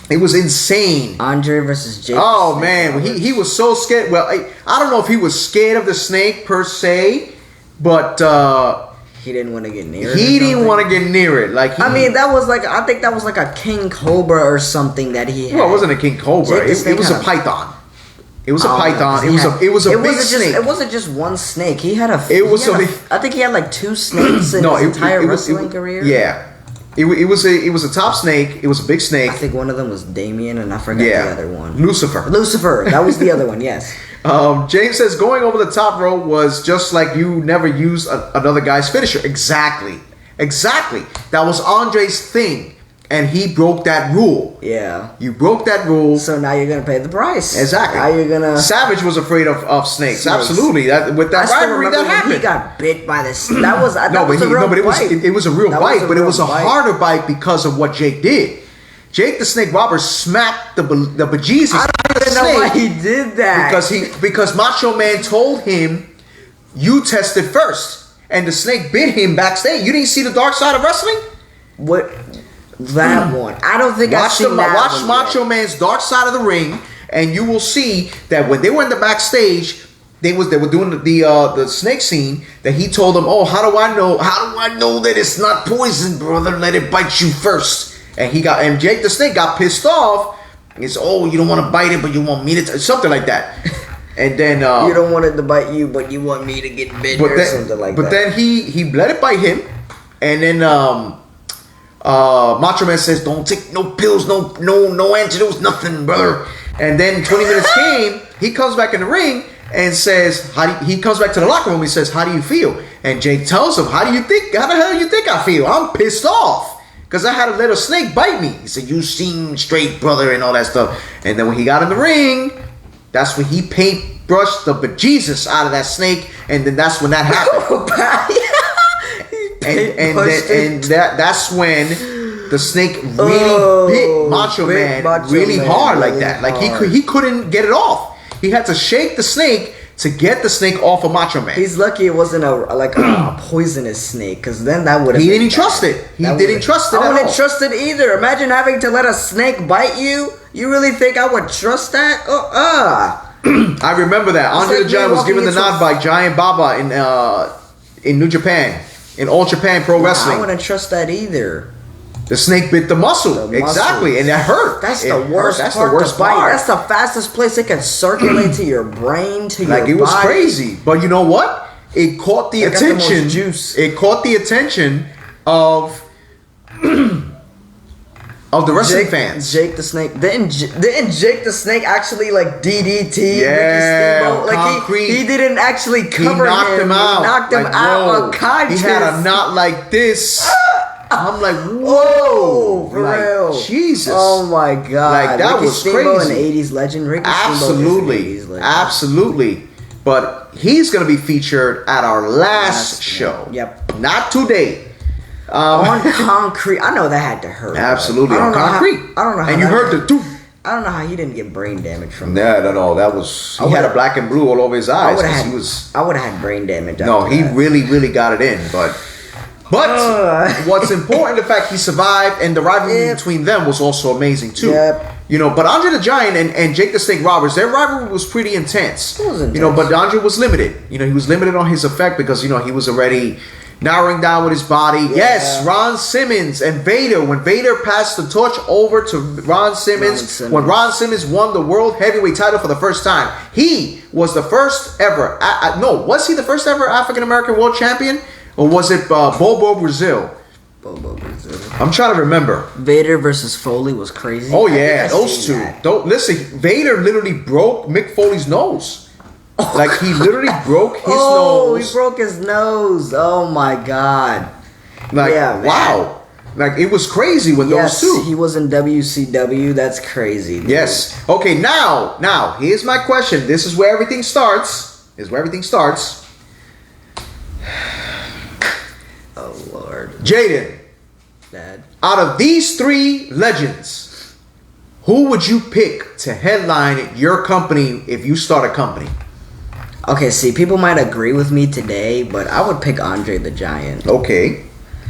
insane. Andre versus Jake. Oh man, he was so scared. Well, I don't know if he was scared of the snake per se, but he didn't want to get near it. He didn't want to get near it. I think that was like a king cobra or something that he had. Well, it wasn't a king cobra. It was a python. It was a python. It was a big snake. It wasn't just one snake. He had a. I think he had like 2 snakes in his entire wrestling career. Yeah, it was a top snake. It was a big snake. I think one of them was Damien, and I forgot the other one. Lucifer. That was the other one. Yes. James says going over the top rope was just like you never use another guy's finisher. Exactly. That was Andre's thing. And he broke that rule. Yeah. You broke that rule. So now you're going to pay the price. Exactly. Now you're going to... Savage was afraid of snakes. Absolutely. With that rivalry, that happened. He got bit by this. That was a real bite. It was a real bite, but it was a harder bite because of what Jake did. Jake the Snake Roberts smacked the bejesus out of the snake. I don't know why he did that. Because Macho Man told him, you tested first. And the snake bit him backstage. You didn't see the dark side of wrestling? What... That one. I don't think I've seen that one. Watch Macho Man's Dark Side of the Ring, and you will see that when they were in the backstage, they were doing the snake scene. That he told them, "Oh, how do I know that it's not poison, brother? Let it bite you first." And Jake the Snake got pissed off. It's you don't want to bite it, but you want me to something like that. And then you don't want it to bite you, but you want me to get bitten or something like that. But then he let it bite him, and then Macho Man says, "Don't take no pills, no antidotes, nothing, brother." And then 20 minutes came. He comes back in the ring and says, he comes back to the locker room. He says, "How do you feel?" And Jake tells him, How the hell do you think I feel? I'm pissed off because I had a little snake bite me." He said, "You seem straight, brother," and all that stuff. And then when he got in the ring, That's when he paintbrushed the bejesus out of that snake, and then that's when that happened. That's when the snake really bit Macho Man really hard like that. Like he couldn't get it off. He had to shake the snake to get the snake off of Macho Man. He's lucky it wasn't a poisonous snake, because then that would have. He didn't trust it. He didn't trust it. I wouldn't trust it either. Imagine having to let a snake bite you. You really think I would trust that? I remember that Andre the Giant was given the nod by Giant Baba in New Japan, in All Japan Pro Wrestling. I wouldn't trust that either. The snake bit the muscle. Exactly, and that hurt. That's the worst part. That's the fastest place it can circulate to your brain, to your body. Like, it was crazy. But you know what? It caught the attention. It caught the attention of the wrestling fans. Jake the Snake. Didn't Jake the Snake actually like DDT? Yeah, Ricky like concrete. He didn't actually cover him. Him out. He knocked him out unconscious. He had a knot like this. I'm like, whoa, for real. Jesus. Oh my God. Like, that Ricky was Steamboat, crazy. An 80s legend. Ricky Absolutely. Absolutely. But he's going to be featured at our last show. Yep. Not today. On concrete. I know that had to hurt. Absolutely. On concrete. I don't know how. And you heard the doof. I don't know how he didn't get brain damage from that. No. That was. He had a black and blue all over his eyes. I would have had brain damage. No, he really got it in. But what's important, the fact he survived, and the rivalry between them was also amazing too. Yep. You know, but Andre the Giant and Jake the Snake Roberts, their rivalry was pretty intense. It was intense. You know, but Andre was limited. You know, he was limited on his effect because, you know, he was already narrowing down with his body. Yeah. Yes, Ron Simmons and Vader. When Vader passed the torch over to Ron Simmons, when Ron Simmons won the World Heavyweight title for the first time, he was the first ever. Was he the first ever African American World Champion? Or was it Bobo Brazil? Bobo Brazil. I'm trying to remember. Vader versus Foley was crazy. Oh yeah, those two. Don't listen. Vader literally broke Mick Foley's nose. Like, he literally broke his nose. Oh, he broke his nose. Oh my God. Like, yeah, wow. Like, it was crazy with those two. He was in WCW. That's crazy. Dude. Yes. Okay. Now, here's my question. This is where everything starts. Oh Lord. Jaden. Dad. Out of these three legends, who would you pick to headline your company if you start a company? Okay, see, people might agree with me today, but I would pick Andre the Giant. Okay.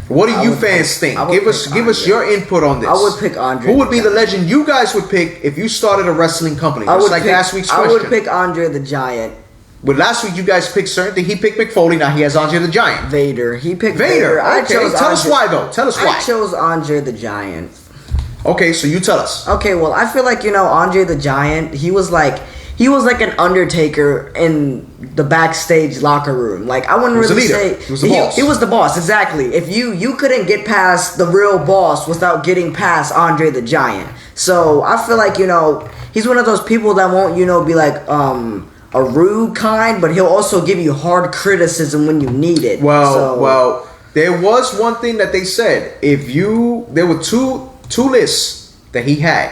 What do you fans think? Give us your input on this. I would pick Andre. Who would be the legend you guys would pick if you started a wrestling company? Just like last week's question. I would pick Andre the Giant. But last week you guys picked certain thing. He picked Mick Foley. Now he has Andre the Giant. Vader. He picked Vader. Okay. Tell us why though. Tell us why. I chose Andre the Giant. Okay, so you tell us. Okay, well, I feel like, you know, Andre the Giant, he was like an Undertaker in the backstage locker room. Like, I wouldn't really say he was the boss. He was the boss, exactly. If you couldn't get past the real boss without getting past Andre the Giant. So I feel like, you know, he's one of those people that won't, you know, be like a rude kind, but he'll also give you hard criticism when you need it. Well, there was one thing that they said. There were two lists that he had.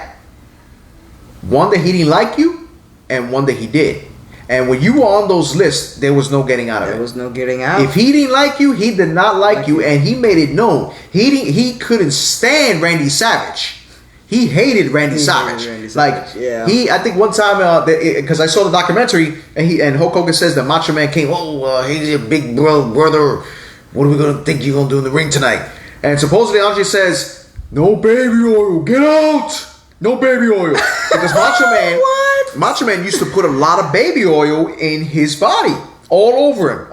One that he didn't like you, and one that he did. And when you were on those lists, there was no getting out of it. There was no getting out. If he didn't like you, he did not like you, and he made it known. He couldn't stand Randy Savage. He hated Randy Savage. I think one time, because I saw the documentary, and Hulk Hogan says that Macho Man came, he's your big brother. What are we going to think you're going to do in the ring tonight? And supposedly Andre says, no baby oil, get out! No baby oil. Because Macho Man used to put a lot of baby oil in his body. All over him.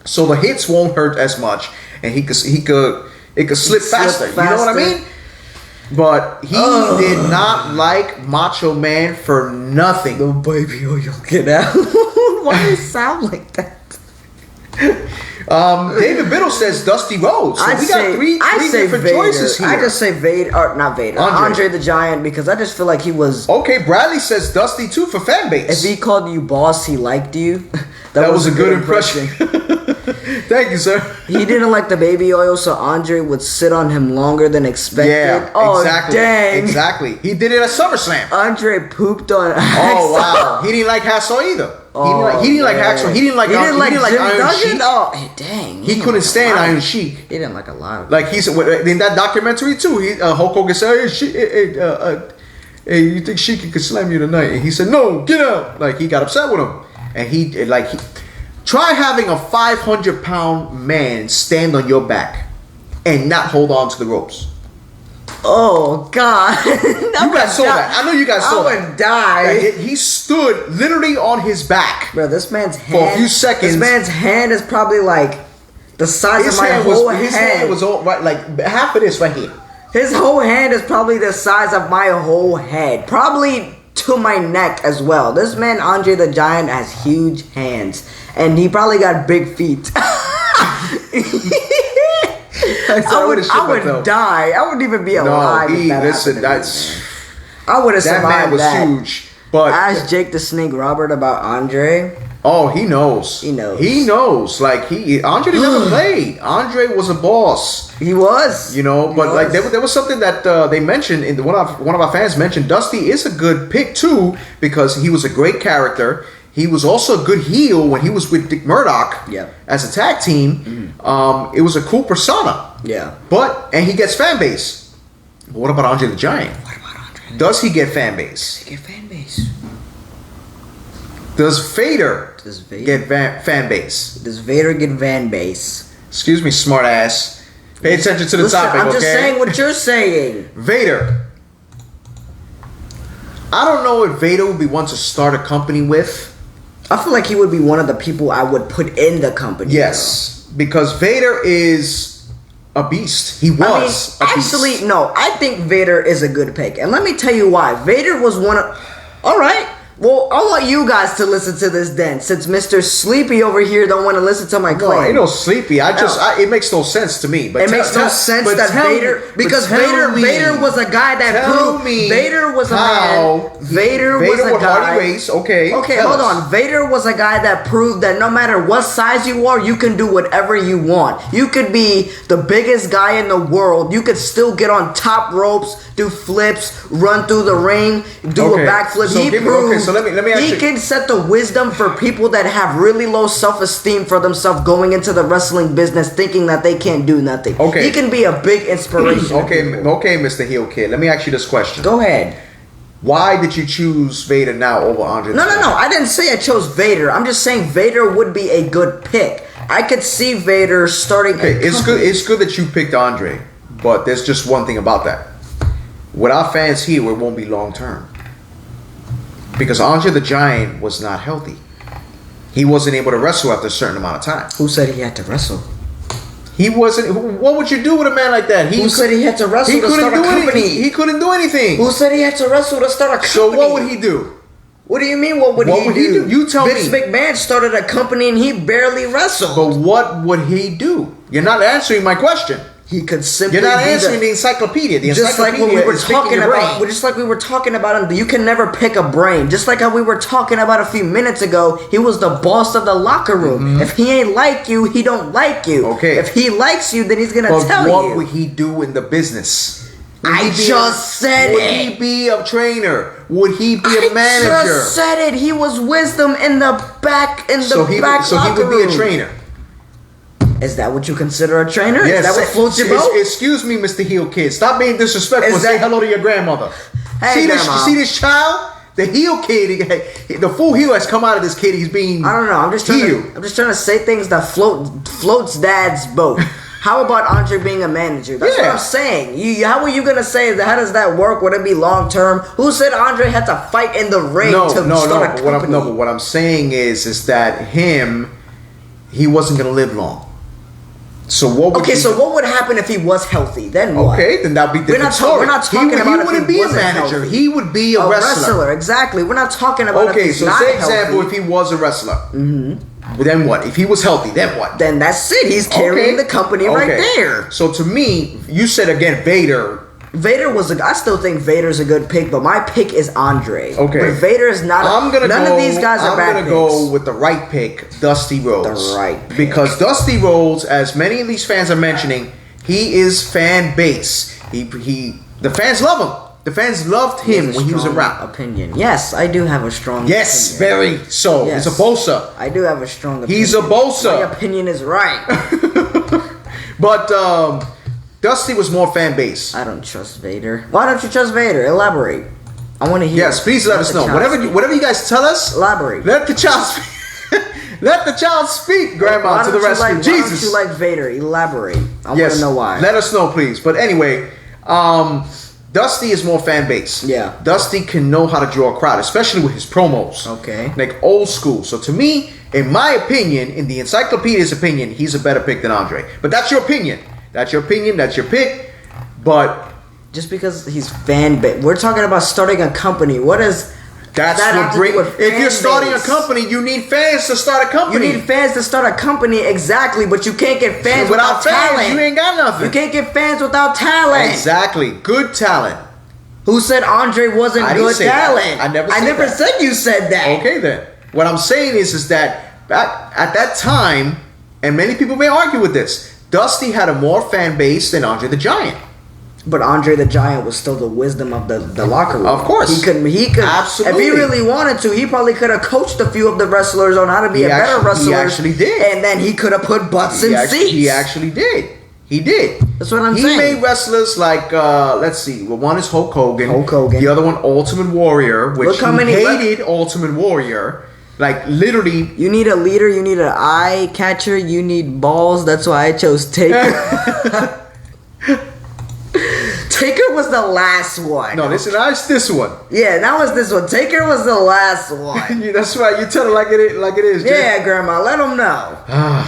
So the hits won't hurt as much. And it could slip faster. You know what I mean? But he did not like Macho Man for nothing. No baby oil, get out. Why does it sound like that? David Biddle says Dusty Rhodes. So we got three different choices here. I just say Vader, or not Vader, Andre the Giant, because I just feel like he was... Okay, Bradley says Dusty too for fan base. If he called you boss, he liked you. That was a good impression. Thank you, sir. He didn't like the baby oil, so Andre would sit on him longer than expected. Yeah, oh, exactly. Dang. Exactly. He did it at SummerSlam. Andre pooped on Oh, wow. He didn't like Hassel either. He didn't like Hacksaw. He didn't like Jim Iron Duggan? Sheik. Oh, dang. He couldn't stand Iron Sheik. He didn't like a lot of Like he said in that documentary too. Hulk Hogan said, "Hey, you think Sheik could slam you tonight?" And he said, "No, get out." Like he got upset with him, and he try having a 500-pound man stand on your back and not hold on to the ropes. Oh God! You guys saw that. I know you guys saw that. I would die. He stood literally on his back. Bro, this man's hand. For a few seconds. This man's hand is probably like the size of my whole hand. His hand was all right, like half of this right here. His whole hand is probably the size of my whole head. Probably to my neck as well. This man, Andre the Giant, has huge hands. And he probably got big feet. I would die. I wouldn't even be alive. I would have survived that. Man was huge. But ask Jake the Snake Robert about Andre. Oh, he knows. He knows. He knows. Like Andre never played. Andre was a boss. He was. You know, but like there was something that they mentioned in one of our fans mentioned. Dusty is a good pick too because he was a great character. He was also a good heel when he was with Dick Murdoch as a tag team. It was a cool persona. Yeah. And he gets fan base. But what about Andre the Giant? What about Andre? Does he get fan base? Does he get fan base? Does Vader get fan base? Does Vader get fan base? Excuse me, smart ass. Pay attention to the topic, I'm just saying what you're saying. Vader. I don't know if Vader would be one to start a company with. I feel like he would be one of the people I would put in the company. Yes, because Vader is a beast. He was a beast. Actually, no. I think Vader is a good pick. And let me tell you why. Vader was one of... All right. Well, I want you guys to listen to this then, since Mr. Sleepy over here don't want to listen to my claim. No, ain't no Sleepy. It makes no sense to me. But it makes no sense that Vader, because Vader was a guy that proved. Vader was a man. Vader was a guy. Race. Okay, hold on. Vader was a guy that proved that no matter what size you are, you can do whatever you want. You could be the biggest guy in the world. You could still get on top ropes, do flips, run through the ring, do a backflip. So he proved. So let me ask you. He can set the wisdom for people that have really low self-esteem for themselves going into the wrestling business thinking that they can't do nothing. Okay. He can be a big inspiration. Okay, Mr. Heel Kid. Let me ask you this question. Go ahead. Why did you choose Vader now over Andre? No. I didn't say I chose Vader. I'm just saying Vader would be a good pick. I could see Vader starting. Okay, it's good that you picked Andre, but there's just one thing about that. With our fans here, it won't be long term. Because Andre the Giant was not healthy. He wasn't able to wrestle after a certain amount of time. Who said he had to wrestle? He wasn't. What would you do with a man like that? Who said he had to wrestle to start a company? He couldn't do anything. Who said he had to wrestle to start a company? So what would he do? What do you mean? What would he do? You tell me. Vince McMahon started a company and he barely wrestled. But what would he do? You're not answering my question. He could simply. You're not answering the encyclopedia. Just like when we were talking about. Just like we were talking about him. You can never pick a brain. Just like how we were talking about a few minutes ago. He was the boss of the locker room. Mm-hmm. If he ain't like you, he don't like you. Okay. If he likes you, then he's gonna tell you. What would he do in the business? I just said it. Would he be a trainer? Would he be a manager? I just said it. He was wisdom in the back. So he would be a trainer. Is that what you consider a trainer? Yes. Is that what floats your boat? Excuse me, Mr. Heel Kid. Stop being disrespectful. Say hello to your grandmother. Hey, see this child? The heel kid, the full heel has come out of this kid. He's being. I don't know. I'm just trying to say things that floats dad's boat. How about Andre being a manager? That's what I'm saying. How are you gonna say that? How does that work? Would it be long term? Who said Andre had to fight in the ring to start a company? But what I'm saying is that he wasn't gonna live long. So what would happen if he was healthy? Then what? Okay, then that'd be different. We're not talking about he wouldn't be a manager. Healthy. He would be a wrestler. Exactly. We're not talking about. Okay, so say example if he was a wrestler. Mm-hmm. Then what? If he was healthy, then what? Then that's it. He's carrying the company right there. So to me, you said again Vader. I still think Vader's a good pick, but my pick is Andre. Okay. But Vader is not. None of these guys are bad picks. I'm going to go with the right pick, Dusty Rhodes. The right pick. Because Dusty Rhodes, as many of these fans are mentioning, he is fan base. The fans love him. The fans loved him when he was around. Opinion. Yes, I do have a strong yes, opinion. very so. Yes. He's a bossa. I do have a strong opinion. He's a bossa. My opinion is right. But Dusty was more fan base. I don't trust Vader. Why don't you trust Vader? Elaborate. I want to hear. Yes, please let us know. Whatever you guys tell us. Elaborate. Let the child speak. Let the child speak, Grandma, to the rescue. Jesus. Why don't you like Vader? Elaborate. I want to know why. Let us know, please. But anyway, Dusty is more fan base. Yeah. Dusty can know how to draw a crowd, especially with his promos. Okay. Like old school. So to me, in my opinion, in the encyclopedia's opinion, he's a better pick than Andre. But that's your opinion. That's your opinion. That's your pick. But just because he's fan base, we're talking about starting a company. What is that's that what great. If you're starting base? A company, you need fans to start a company. You need fans to start a company, exactly. But you can't get fans without talent. You ain't got nothing. You can't get fans without talent. Exactly. Good talent. Who said Andre wasn't good talent? I never said you said that. Okay then. What I'm saying is that at that time, and many people may argue with this, Dusty had a more fan base than Andre the Giant. But Andre the Giant was still the wisdom of the locker room. Of course. He could absolutely. If he really wanted to, he probably could have coached a few of the wrestlers on how to be better wrestler. He actually did. And then he could have put butts in seats. He actually did. He did. That's what I'm saying. He made wrestlers like, let's see. Well, one is Hulk Hogan. The other one, Ultimate Warrior, which he hated Ultimate Warrior. Like, literally. You need a leader. You need an eye catcher. You need balls. That's why I chose Taker. Taker was the last one. No, this one. Yeah, that was this one. Taker was the last one. That's right. You tell it like it is. Yeah, Grandma. Let them know.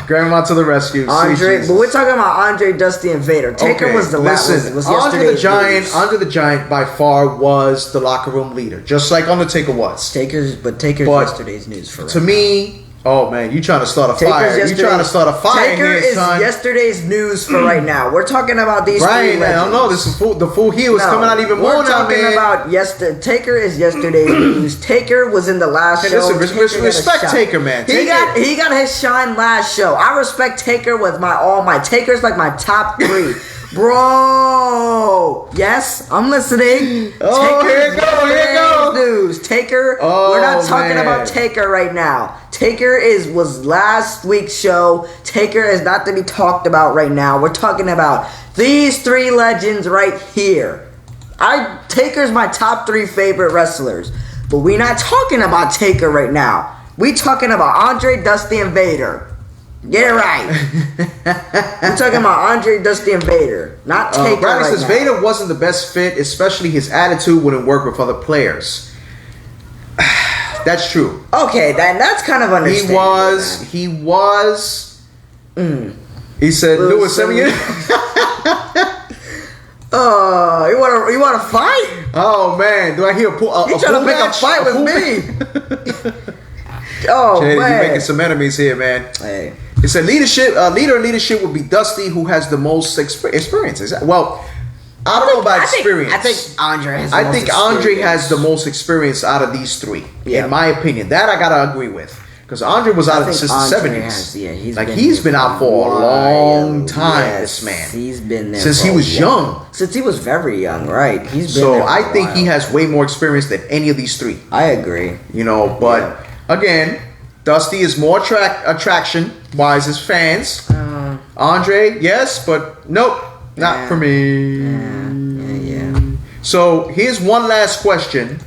Grandma to the rescue. Andre, but we're talking about Andre, Dusty, and Vader. Taker was the last. Was Andre the Giant. Andre the Giant by far was the locker room leader, just like Undertaker was. Taker's yesterday's news for to me. Oh man, you trying to start a fire? You trying to start a fire? Taker is yesterday's news for right now. We're talking about these three legends. I don't know. This is the full heel is coming out even more now, man. We're talking about Taker is yesterday's news. Taker was in the last show. Listen, respect Taker, man. He got his shine last show. I respect Taker with all my Taker's like my top 3. Bro, yes, I'm listening. Oh, here you go. News. Taker. We're not talking about Taker right now. Taker was last week's show. Taker is not to be talked about right now. We're talking about these 3 legends right here. Taker's my top 3 favorite wrestlers, but we're not talking about Taker right now. We talking about Andre, Dusty, and Vader. Get it right. We're talking about Andre, Dusty, and Vader, not Taker. Bradley says Vader wasn't the best fit, especially his attitude wouldn't work with other players. That's true. Okay, that's kind of understandable. He was. He said, "Lewis, 7 years." You want to fight? Oh man, do I hear a pool? You trying to pick a fight with me? Oh Jay, man, you're making some enemies here, man. Hey. It said leader in leadership would be Dusty, who has the most experience. Well, I don't know about experience. I think Andre has. Andre has the most experience out of these 3, in my opinion. That I gotta agree with, because Andre was out since the 70s. He's been out for a long time. Yes, this man, he's been there since he was young. Since he was very young, right? He's been. So I think he has way more experience than any of these 3. I agree. But again, Dusty is more attraction wise as fans. Andre, yes, but nope, not for me. Yeah. So here's one last question.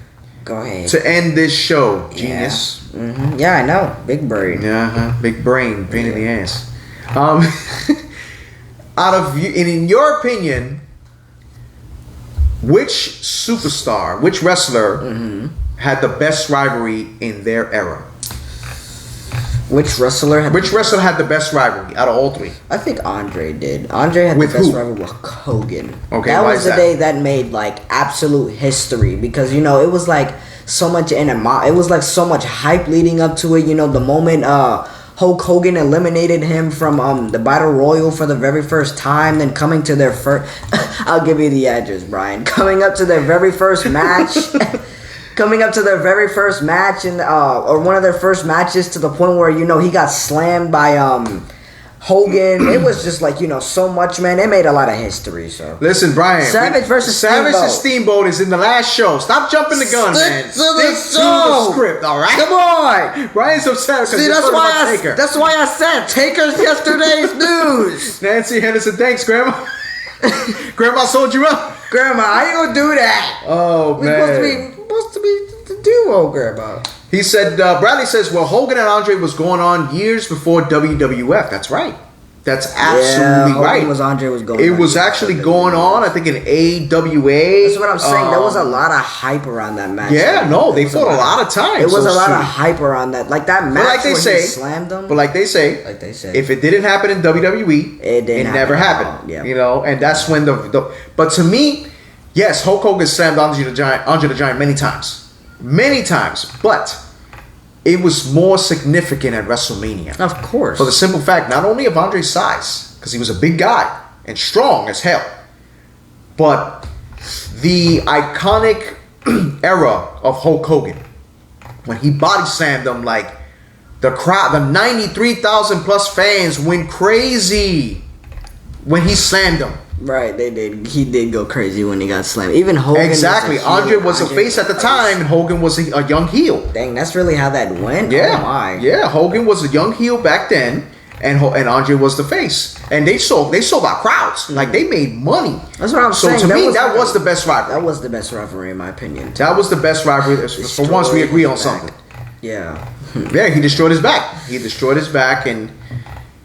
Go ahead. To end this show, genius. Yeah, yeah, I know. Big brain. Big brain, pain in the ass. Out of you, and in your opinion, which superstar, which wrestler had the best rivalry in their era? Which wrestler had the best rivalry out of all 3? I think Andre did. Andre had the best rivalry with Hogan. Okay, that was the day that made like absolute history, because it was like so much it was like so much hype leading up to it. The moment Hulk Hogan eliminated him from the Battle Royal for the very first time, then coming to their first... I'll give you the address, Brian. Coming up to their very first match... Coming up to their very first match, or one of their first matches, to the point where, he got slammed by Hogan. It was just like, so much, man. They made a lot of history, so. Listen, Brian. Savage versus Savage and Steamboat is in the last show. Stop jumping the gun, man. Stick to the script, all right? Come on. Brian's upset because that's why I said Taker's yesterday's news. Nancy Henderson, thanks, Grandma. Grandma sold you up. Grandma, how you gonna do that? Oh, man. We're supposed to be the duo, Grandma. He said, Bradley says, well, Hogan and Andre was going on years before WWF. That's right. That's absolutely right. Andre was going on. It was actually going on, I think, in AWA. That's what I'm saying. There was a lot of hype around that match. Yeah, no, they fought a lot of time. It was a lot of hype around that. Like that match where he slammed them. But like they say, if it didn't happen in WWE, it never happened. Yeah. And that's when but to me, yes, Hulk Hogan slammed Andre the Giant many times. Many times. But it was more significant at WrestleMania. Of course. For the simple fact, not only of Andre's size, because he was a big guy and strong as hell, but the iconic era of Hulk Hogan, when he body slammed them, like the crowd, the 93,000 plus fans went crazy when he slammed them. Right, they did. He did go crazy when he got slammed. Even Hogan. Exactly. Andre was a face at the time, and Hogan was a young heel. Dang, that's really how that went. Yeah, oh my. Yeah. Hogan was a young heel back then, and Andre was the face, and they sold out crowds. Like they made money. That's what I'm saying. So to me, that was the best rivalry. That was the best rivalry in my opinion. That was the best rivalry. For once, we agree on something. Yeah. Yeah, he destroyed his back. He destroyed his back, and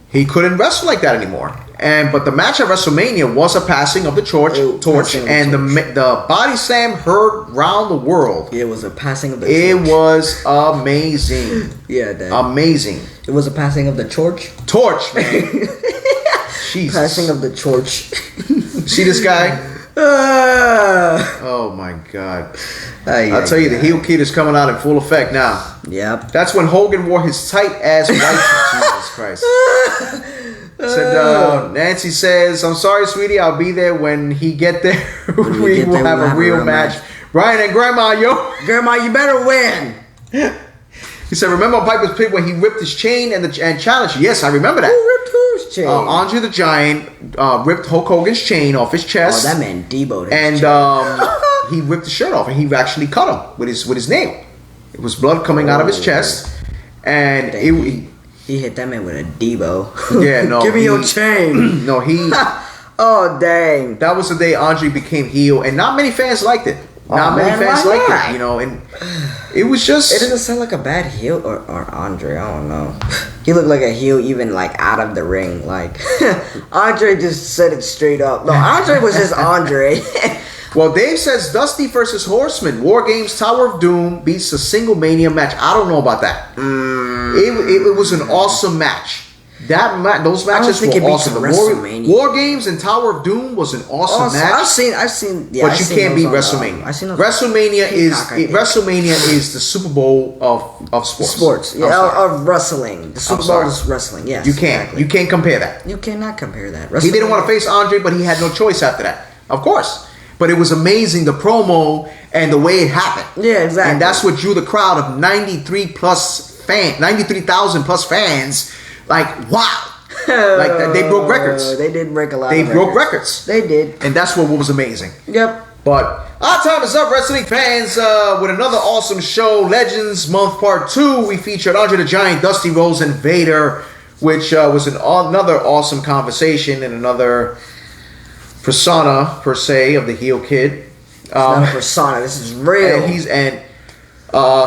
he couldn't wrestle like that anymore. But the match at WrestleMania was a passing of the torch, and the body slam heard round the world. It was a passing of the torch. It was amazing. Yeah, Dad. Amazing. It was a passing of the torch. Torch, man. Jesus. Passing of the torch. See this guy? Oh my God. I'll tell you, the heel kid is coming out in full effect now. Yep. That's when Hogan wore his tight ass white. Jesus Christ. Said Nancy says, I'm sorry, sweetie, I'll be there when he get there. We will have a real match. Brian and Grandma, yo. Grandma, you better win. He said, remember on Piper's Pit when he ripped his chain and challenged you? Yes, I remember that. Who ripped whose chain? Andre the Giant ripped Hulk Hogan's chain off his chest. Oh, that man Debo'd his chain. He ripped the shirt off and he actually cut him with his nail. It was blood coming out of his chest. And he hit that man with a Debo. Yeah, no. Give me your chain. No, he... Oh, dang. That was the day Andre became heel, and not many fans liked it. Not many fans liked it, and it was just... It doesn't sound like a bad heel, or Andre, I don't know. He looked like a heel even, like, out of the ring. Like, Andre just said it straight up. No, Andre was just Andre. Well, Dave says Dusty versus Horseman, War Games Tower of Doom beats a single Mania match. I don't know about that. It was an awesome match. Those matches were awesome. War Games and Tower of Doom was an awesome match. I've seen. Yeah, but you can't beat WrestleMania. WrestleMania is the Super Bowl of sports. Sports, yeah, of wrestling. The Super Bowl is wrestling. Yes, you can't. Exactly. You can't compare that. You cannot compare that. He didn't want to face Andre, but he had no choice after that. Of course. But it was amazing, the promo and the way it happened. Yeah, exactly. And that's what drew the crowd of 93,000 plus fans. Like, wow. Like, they broke records. They did break a lot They broke records. They did. And that's what was amazing. Yep. But our time is up, wrestling fans, with another awesome show, Legends Month Part 2. We featured Andre the Giant, Dusty Rhodes, and Vader, which was another awesome conversation and another persona, per se, of the heel kid. It's not a persona. This is real. And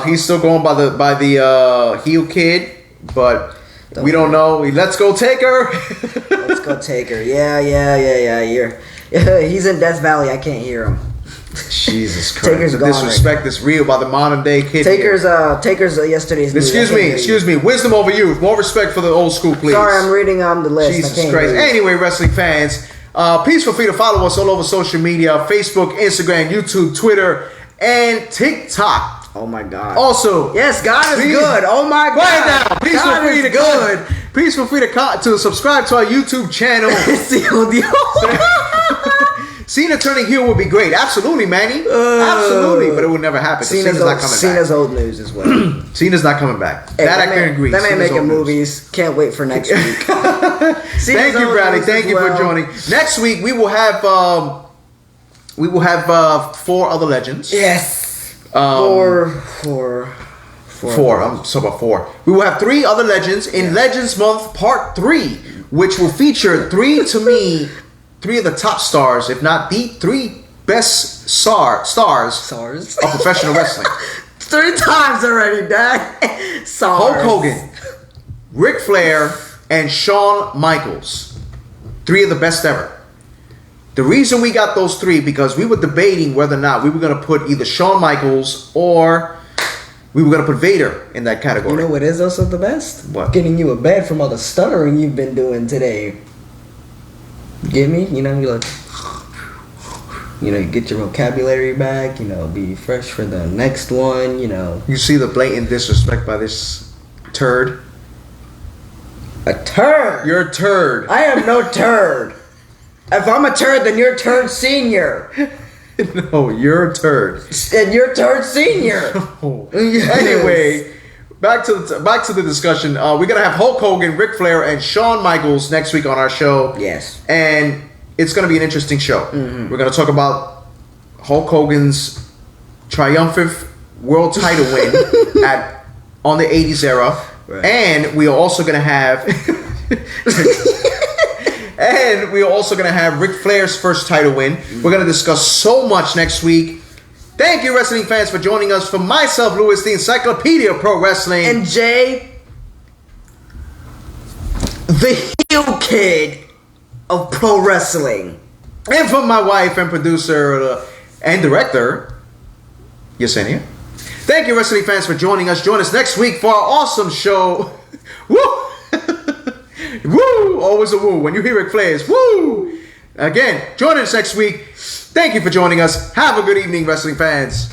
he's still going by the heel kid, but we don't know. Let's go Taker. Let's go Taker. Yeah. He's in Death Valley. I can't hear him. Jesus Christ! Taker's the gone disrespect is real by the modern day kid. Taker's yesterday's news. Excuse me. Wisdom over youth. More respect for the old school, please. Sorry, I'm reading the list. Jesus Christ! Anyway, wrestling fans. Please feel free to follow us all over social media: Facebook, Instagram, YouTube, Twitter, and TikTok. Oh my God. Also, yes, God is good. Oh my God. Right now, please God feel free is to good. Please feel free to subscribe to our YouTube channel. Cena turning heel would be great. Absolutely, Manny. Absolutely, but it will never happen. Cena's not coming back. Cena's old news as well. Cena's not coming back. Hey, that I can agree. That man making movies. Can't wait for next week. Thank you, Bradley. Thank you for joining. Next week we will have 4 other legends. Yes. 4. I'm so about 4. We will have 3 other legends in Legends Month Part 3, which will feature 3 of the top stars, if not the 3 best stars of professional wrestling. 3 times already, Dad. Hulk Hogan, Ric Flair, and Shawn Michaels. 3 of the best ever. The reason we got those 3 because we were debating whether or not we were going to put either Shawn Michaels or we were going to put Vader in that category. You know what is also the best? What? Getting you a bed from all the stuttering you've been doing today. Get me? You know, you get your vocabulary back, be fresh for the next one, You see the blatant disrespect by this turd? A turd? You're a turd. I am no turd. If I'm a turd, then you're turd senior. No, you're a turd. And you're turd senior. Yes. Anyway, back to the discussion. We're gonna have Hulk Hogan, Ric Flair, and Shawn Michaels next week on our show. Yes, and it's gonna be an interesting show. Mm-hmm. We're gonna talk about Hulk Hogan's triumphant world title win on the 80s era, right. And we are also gonna have. And we're also going to have Ric Flair's first title win. We're going to discuss so much next week. Thank you, wrestling fans, for joining us. For myself, Louis, the Encyclopedia of Pro Wrestling. And Jay, the heel kid of Pro Wrestling. And for my wife and producer and director, Yesenia. Thank you, wrestling fans, for joining us. Join us next week for our awesome show. Woo! Woo! Always a woo. When you hear Ric Flair's woo! Again, join us next week. Thank you for joining us. Have a good evening, wrestling fans.